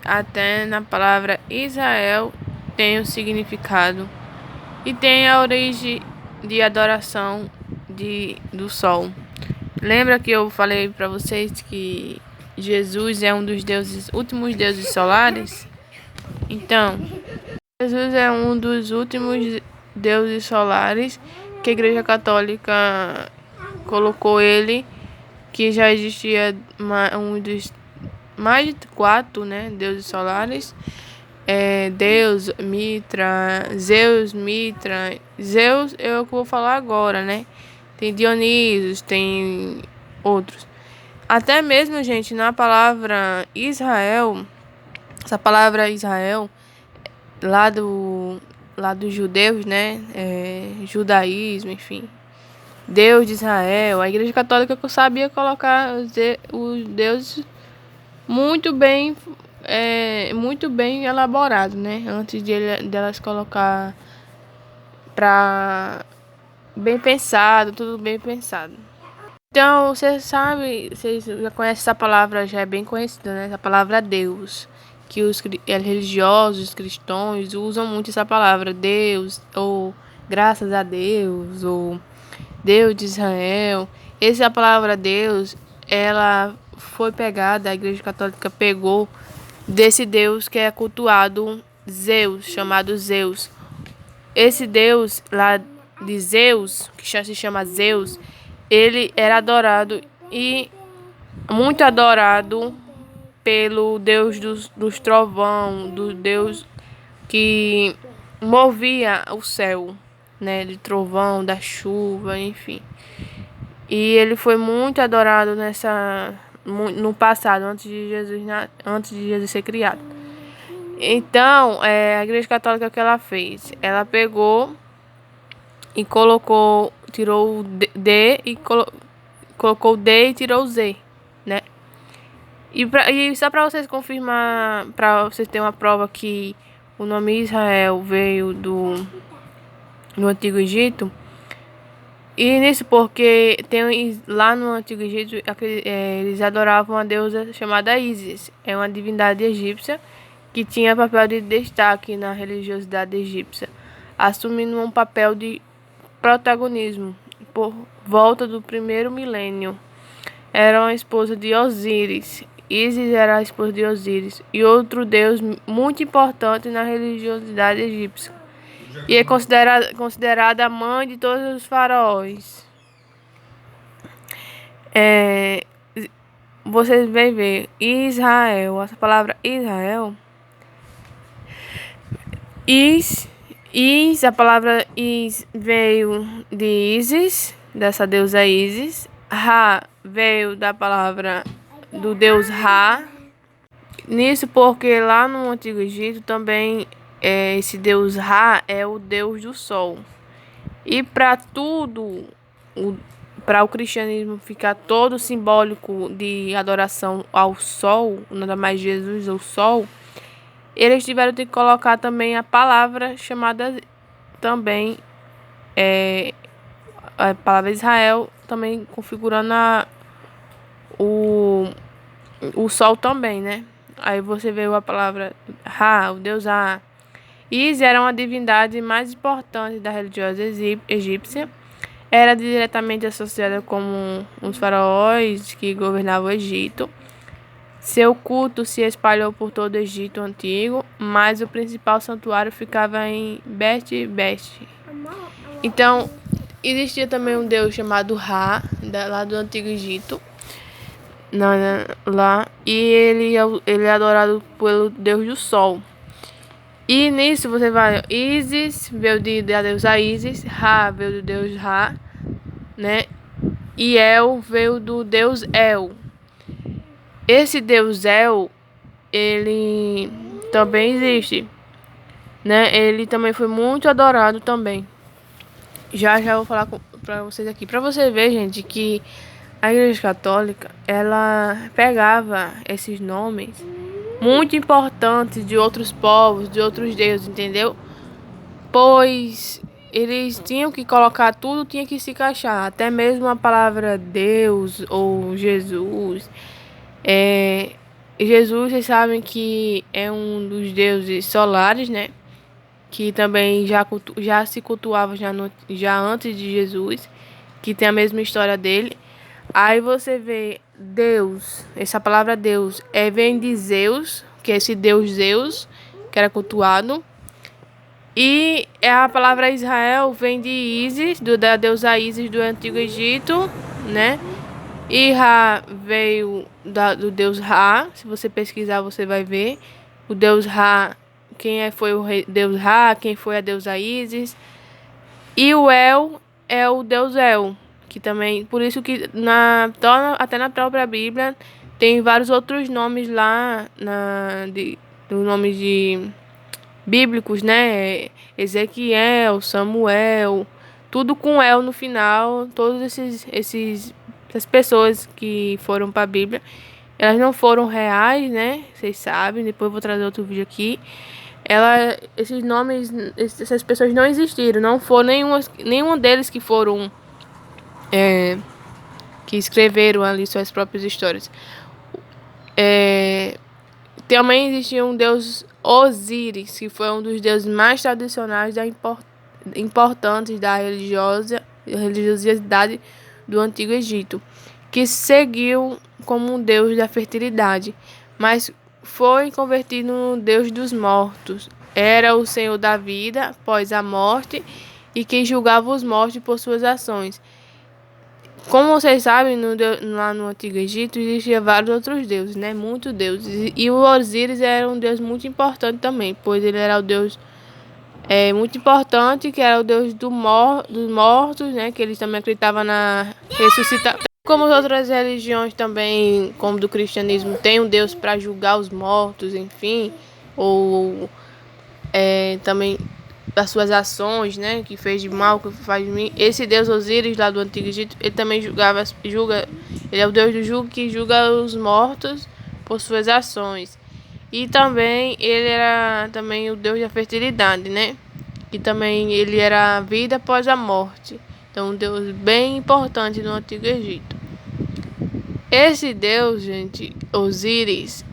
Até na palavra Israel tem o significado e tem a origem de adoração do sol. Lembra que eu falei para vocês que Jesus é um dos últimos deuses solares? Então, Jesus é um dos últimos deuses solares que a Igreja Católica colocou ele, que já existia um dos mais de 4, né, deuses solares. Deus, Mitra, Zeus, Mitra. Zeus é o que eu vou falar agora, né? Tem Dionísio, tem outros. Até mesmo, gente, na palavra Israel, essa palavra Israel, lá dos judeus, né? Judaísmo, enfim. Deus de Israel. A Igreja Católica que eu sabia colocar os deuses muito bem elaborado, né? Antes delas colocar para bem pensado, tudo bem pensado. Então, vocês já conhecem essa palavra, já é bem conhecida, né? Essa palavra Deus, que os religiosos, os cristãos usam muito essa palavra Deus, ou graças a Deus, ou Deus de Israel. Essa palavra Deus, ela foi pegada, a Igreja Católica pegou desse Deus que é cultuado, Zeus, chamado Zeus. Esse Deus lá de Zeus, que já se chama Zeus, ele era adorado e muito adorado pelo Deus dos trovão, do Deus que movia o céu, né, de trovão, da chuva, enfim. E ele foi muito adorado no passado, antes de Jesus ser criado. Então, a Igreja Católica, o que ela fez? Ela pegou e tirou o D e colocou o D e tirou o Z, né? E só para vocês confirmar, para vocês terem uma prova que o nome Israel veio do Antigo Egito. E nisso porque lá no Antigo Egito eles adoravam uma deusa chamada Ísis. É uma divindade egípcia que tinha papel de destaque na religiosidade egípcia, assumindo um papel de protagonismo por volta do primeiro milênio. Era uma esposa de Osíris. Ísis era a esposa de Osíris e outro deus muito importante na religiosidade egípcia. E é considerada a mãe de todos os faraós. Vocês vão ver Israel, essa palavra Israel. A palavra Is veio de Ísis, dessa deusa Ísis. Ra veio da palavra do deus Ra. Nisso porque lá no Antigo Egito também esse deus Ra é o deus do sol. E para o cristianismo ficar todo simbólico de adoração ao sol, nada mais Jesus, o sol, eles tiveram que colocar também a palavra chamada também, a palavra Israel, também configurando o sol também, né? Aí você vê a palavra Ra, o deus Ra. Ísis era uma divindade mais importante da religião egípcia. Era diretamente associada com os faraós que governavam o Egito. Seu culto se espalhou por todo o Egito antigo, mas o principal santuário ficava em Bet-Best. Então, existia também um deus chamado Ra, lá do Antigo Egito. E ele é adorado pelo deus do sol. E nisso você vai, Ísis veio da deusa Ísis, Ra veio do deus Ra, né? E El veio do deus El. Esse deus El, ele também existe, né? Ele também foi muito adorado também. Já vou falar pra vocês aqui, pra você ver, gente, que a Igreja Católica, ela pegava esses nomes muito importantes de outros povos, de outros deuses, entendeu? Pois eles tinham que colocar tudo, tinha que se encaixar. Até mesmo a palavra Deus ou Jesus. Jesus, vocês sabem que é um dos deuses solares, né? Que também já se cultuava já antes de Jesus, que tem a mesma história dele. Aí você vê Deus, essa palavra Deus vem de Zeus, que é esse deus Zeus, que era cultuado. E a palavra Israel vem de Ísis, da deusa Ísis do Antigo Egito, né? E Ra veio do deus Ra. Se você pesquisar, você vai ver. O deus Ra, foi o deus Ra, quem foi a deusa Ísis. E o El é o deus El, que também, por isso que até na própria Bíblia tem vários outros nomes lá, dos nomes de bíblicos, né? Ezequiel, Samuel, tudo com El no final. Todos essas pessoas que foram para a Bíblia, elas não foram reais, né? Vocês sabem, depois eu vou trazer outro vídeo aqui. Esses nomes, essas pessoas não existiram, não foram nenhum deles que foram que escreveram ali suas próprias histórias. Também existia um deus Osíris, que foi um dos deuses mais tradicionais importantes da religiosidade do Antigo Egito, que seguiu como um deus da fertilidade, mas foi convertido no deus dos mortos. Era o senhor da vida após a morte e quem julgava os mortos por suas ações. Como vocês sabem, lá no Antigo Egito existia vários outros deuses, né? Muitos deuses. E o Osíris era um deus muito importante também, pois ele era o deus muito importante, que era o deus dos mortos, né? Que eles também acreditavam na ressuscitação. Como as outras religiões também, como do cristianismo, tem um deus para julgar os mortos, enfim, ou também das suas ações, né, que fez de mal, que faz de mim. Esse deus Osíris lá do Antigo Egito, ele também julga, ele é o deus do julgo que julga os mortos por suas ações. E também ele era também o deus da fertilidade, né? Que também ele era a vida após a morte. Então um deus bem importante no Antigo Egito. Esse deus, gente, Osíris,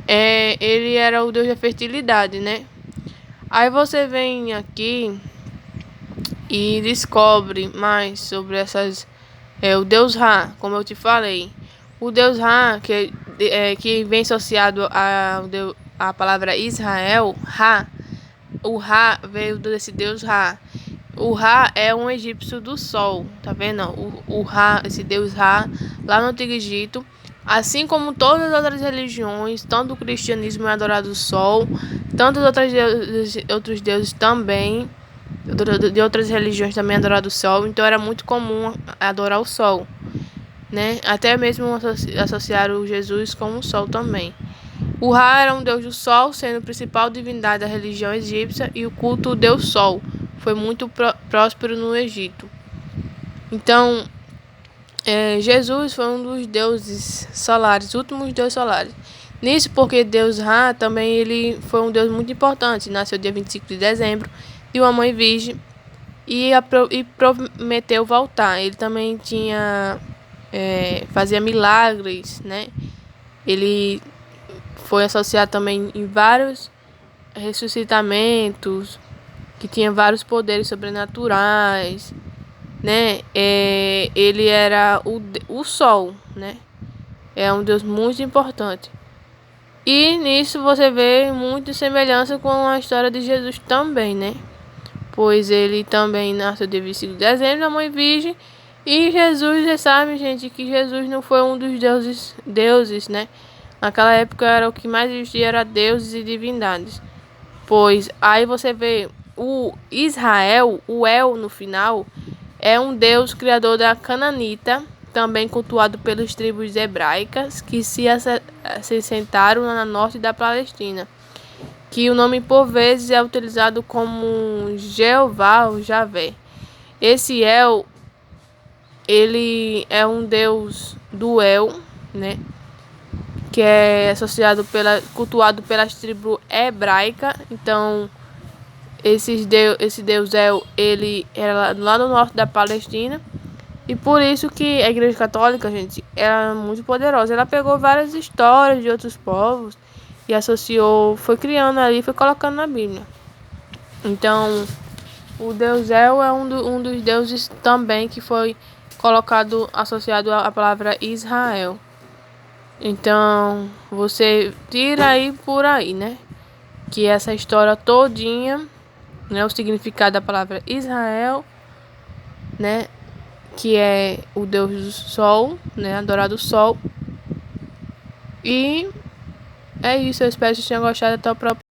ele era o deus da fertilidade, né? Aí você vem aqui e descobre mais sobre o deus Ra, como eu te falei. O deus Ra, que vem associado à palavra Israel, Ra. O Ra veio desse deus Ra. O Ra é um egípcio do sol, tá vendo? O Ra, esse deus Ra, lá no Antigo Egito. Assim como todas as outras religiões, tanto o cristianismo é adorado o sol, tanto outros deuses também, de outras religiões também é adorado o sol. Então era muito comum adorar o sol, né? Até mesmo associar o Jesus com o sol também. O Ra era um deus do sol, sendo a principal divindade da religião egípcia, e o culto ao deus sol foi muito próspero no Egito. Então, Jesus foi um dos deuses solares, últimos deuses solares. Nisso porque Deus Ra também ele foi um deus muito importante. Nasceu dia 25 de dezembro de uma mãe virgem e prometeu voltar. Ele também fazia milagres, né? Ele foi associado também em vários ressuscitamentos, que tinha vários poderes sobrenaturais, né? Ele era o sol, né? É um deus muito importante. E nisso você vê muita semelhança com a história de Jesus também, né? Pois ele também nasceu dia 25 de dezembro da mãe virgem. E Jesus, você sabe, gente, que Jesus não foi um dos deuses, né? Naquela época era o que mais existia, era deuses e divindades. Pois aí você vê o Israel, o El no final, é um deus criador da Cananita, também cultuado pelas tribos hebraicas que se assentaram no norte da Palestina, que o nome por vezes é utilizado como Jeová ou Javé. Esse El, ele é um deus do El, né? Que é cultuado pelas tribos hebraicas. Então, esse deus El, ele era lá no norte da Palestina. E por isso que a Igreja Católica, gente, ela é muito poderosa. Ela pegou várias histórias de outros povos e associou, foi criando ali, foi colocando na Bíblia. Então, o Deus El é um dos deuses também que foi colocado, associado à palavra Israel. Então, você tira aí por aí, né? Que essa história todinha, né? O significado da palavra Israel, né? Que é o Deus do Sol, né? Adorado Sol. E é isso, eu espero que vocês tenham gostado. Até o próximo.